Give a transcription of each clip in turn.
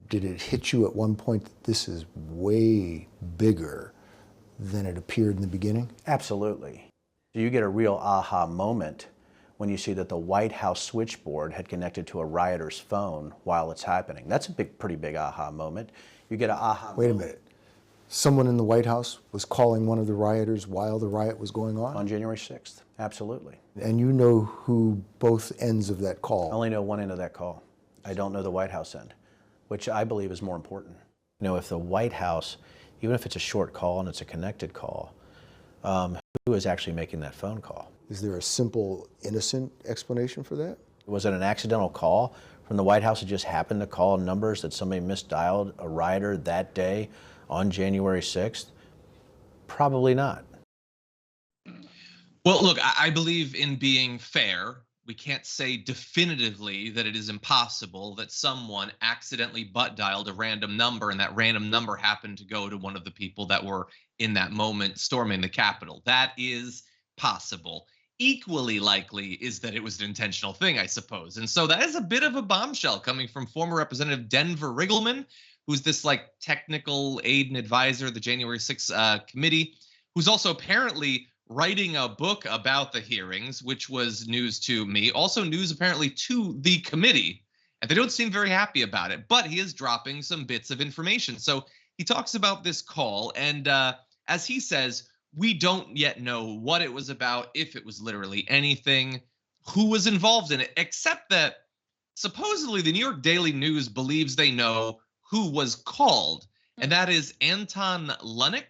Did it hit you at one point that this is way bigger than it appeared in the beginning? Absolutely. You get a real aha moment when you see that the White House switchboard had connected to a rioter's phone while it's happening. That's a pretty big aha moment. You get an aha Wait a moment. minute. Someone in the White House was calling one of the rioters while the riot was going on? On January 6th, absolutely. And you know who both ends of that call? I only know one end of that call. I don't know the White House end, which I believe is more important. You know, if the White House, even if it's a short call and it's a connected call, who is actually making that phone call? Is there a simple, innocent explanation for that? Was it an accidental call from the White House that just happened to call numbers that somebody misdialed a rioter that day on January 6th? Probably not. Well, look, I believe in being fair. We can't say definitively that it is impossible that someone accidentally butt dialed a random number and that random number happened to go to one of the people that were in that moment storming the Capitol. That is possible. Equally likely is that it was an intentional thing, I suppose. And so that is a bit of a bombshell coming from former Representative Denver Riggleman, who's this like technical aide and advisor of the January 6th committee, who's also apparently writing a book about the hearings, which was news to me, also news apparently to the committee, and they don't seem very happy about it, but he is dropping some bits of information. So he talks about this call, and as he says, we don't yet know what it was about, if it was literally anything, who was involved in it, except that supposedly the New York Daily News believes they know who was called, and that is Anton Lunik.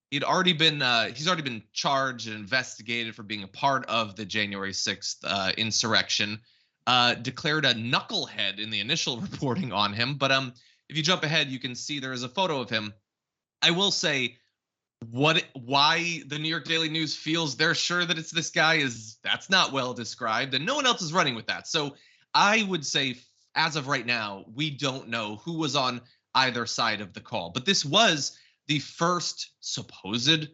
He's already been charged and investigated for being a part of the January 6th insurrection, declared a knucklehead in the initial reporting on him. But if you jump ahead, you can see there is a photo of him. I will say why the New York Daily News feels they're sure that it's this guy that's not well described, and no one else is running with that. So I would say, as of right now, we don't know who was on either side of the call. But this was the first supposed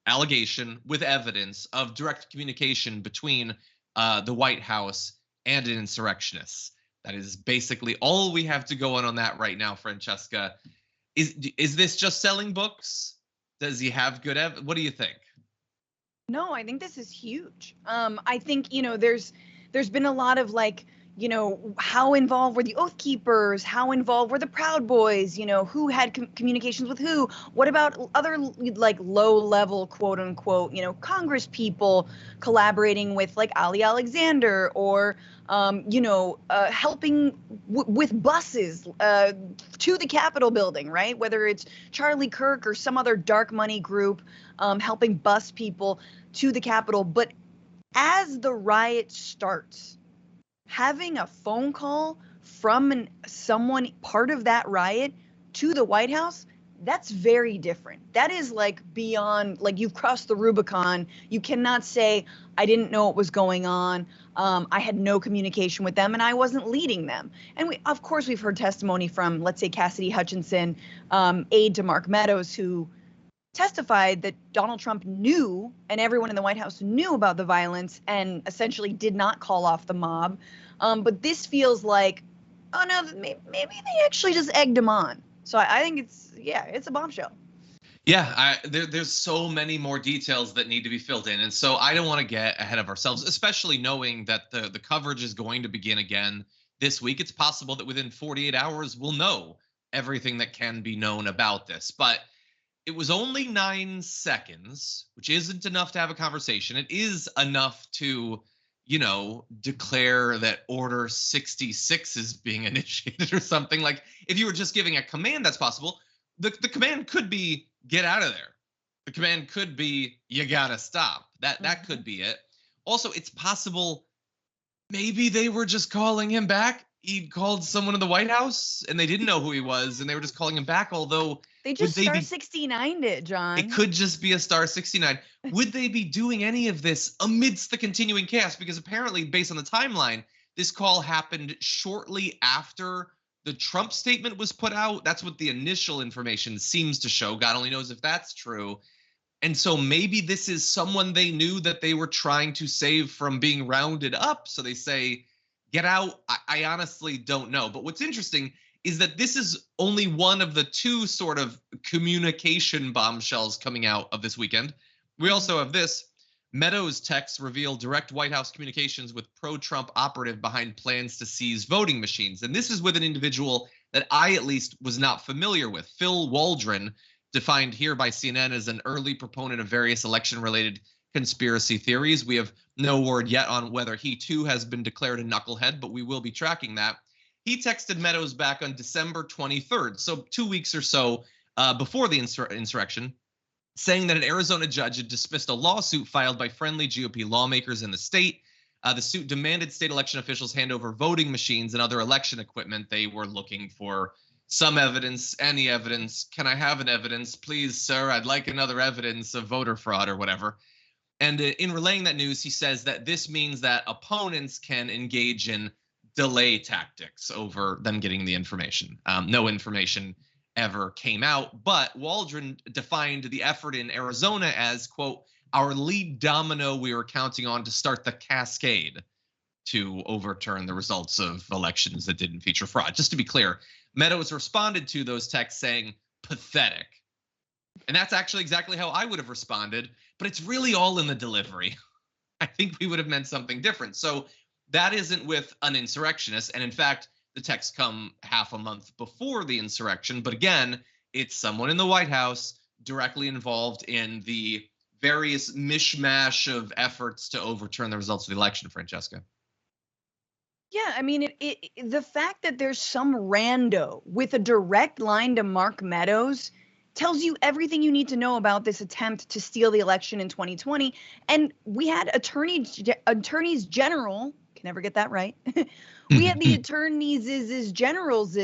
allegation with evidence of direct communication between the White House and an insurrectionist. That is basically all we have to go on that right now, Francesca. Is this just selling books? Does he have good evidence? What do you think? No, I think this is huge. I think, there's been a lot of how involved were the Oath Keepers? How involved were the Proud Boys? Who had communications with who? What about other low level, quote unquote, Congress people collaborating with Ali Alexander or, helping with buses to the Capitol building, right? Whether it's Charlie Kirk or some other dark money group helping bus people to the Capitol. But as the riot starts, having a phone call from someone part of that riot to the White House, that's very different. That is beyond, you've crossed the Rubicon. You cannot say, I didn't know what was going on. I had no communication with them and I wasn't leading them. And of course, we've heard testimony from, let's say, Cassidy Hutchinson, aide to Mark Meadows, who testified that Donald Trump knew and everyone in the White House knew about the violence and essentially did not call off the mob. But this feels like, oh no, maybe they actually just egged him on. So I think it's a bombshell. Yeah, there's so many more details that need to be filled in. And so I don't want to get ahead of ourselves, especially knowing that the coverage is going to begin again this week. It's possible that within 48 hours, we'll know everything that can be known about this. But it was only 9 seconds, which isn't enough to have a conversation. It is enough to, declare that Order 66 is being initiated or something. Like, if you were just giving a command, that's possible. The command could be, get out of there. The command could be, you gotta stop. That could be it. Also, it's possible maybe they were just calling him back. He'd called someone in the White House and they didn't know who he was and they were just calling him back, although they just star 69'd it, John. It could just be a star 69. Would they be doing any of this amidst the continuing chaos? Because apparently, based on the timeline, this call happened shortly after the Trump statement was put out. That's what the initial information seems to show. God only knows if that's true. And so maybe this is someone they knew that they were trying to save from being rounded up. So they say, get out. I honestly don't know. But what's interesting is that this is only one of the two sort of communication bombshells coming out of this weekend. We also have this. Meadows texts reveal direct White House communications with pro-Trump operative behind plans to seize voting machines. And this is with an individual that I at least was not familiar with. Phil Waldron, defined here by CNN as an early proponent of various election-related conspiracy theories. We have no word yet on whether he too has been declared a knucklehead, but we will be tracking that. He texted Meadows back on December 23rd, so 2 weeks or so before the insurrection, saying that an Arizona judge had dismissed a lawsuit filed by friendly GOP lawmakers in the state. The suit demanded state election officials hand over voting machines and other election equipment. They were looking for some evidence, any evidence. Can I have an evidence? Please, sir, I'd like another evidence of voter fraud or whatever. And in relaying that news, he says that this means that opponents can engage in delay tactics over them getting the information. No information ever came out, but Waldron defined the effort in Arizona as, quote, our lead domino we were counting on to start the cascade to overturn the results of elections that didn't feature fraud. Just to be clear, Meadows responded to those texts saying, pathetic. And that's actually exactly how I would have responded, but it's really all in the delivery. I think we would have meant something different. So that isn't with an insurrectionist. And in fact, the texts come half a month before the insurrection. But again, it's someone in the White House directly involved in the various mishmash of efforts to overturn the results of the election, Francesca. Yeah, I mean, the fact that there's some rando with a direct line to Mark Meadows tells you everything you need to know about this attempt to steal the election in 2020. And we had attorneys general, can never get that right. We had the attorneys generals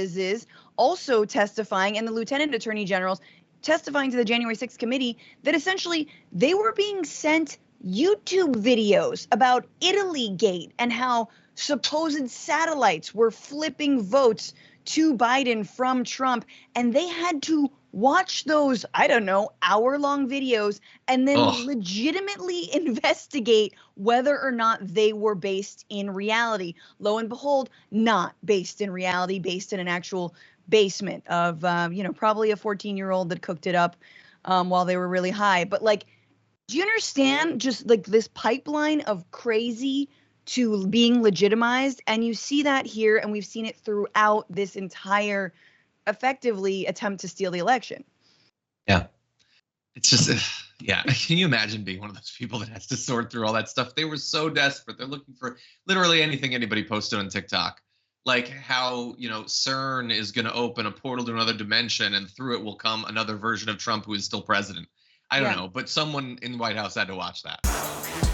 also testifying, and the lieutenant attorney generals testifying to the January 6th committee that essentially they were being sent YouTube videos about Italy-gate and how supposed satellites were flipping votes to Biden from Trump, and they had to watch those, I don't know, hour-long videos and then legitimately investigate whether or not they were based in reality. Lo and behold, not based in reality, based in an actual basement of, probably a 14-year-old that cooked it up while they were really high. But like, do you understand just like this pipeline of crazy to being legitimized? And you see that here, and we've seen it throughout this entire effectively attempt to steal the election. Yeah. It's just, yeah. Can you imagine being one of those people that has to sort through all that stuff? They were so desperate. They're looking for literally anything anybody posted on TikTok. Like how, CERN is going to open a portal to another dimension and through it will come another version of Trump who is still president. I don't know, but someone in the White House had to watch that.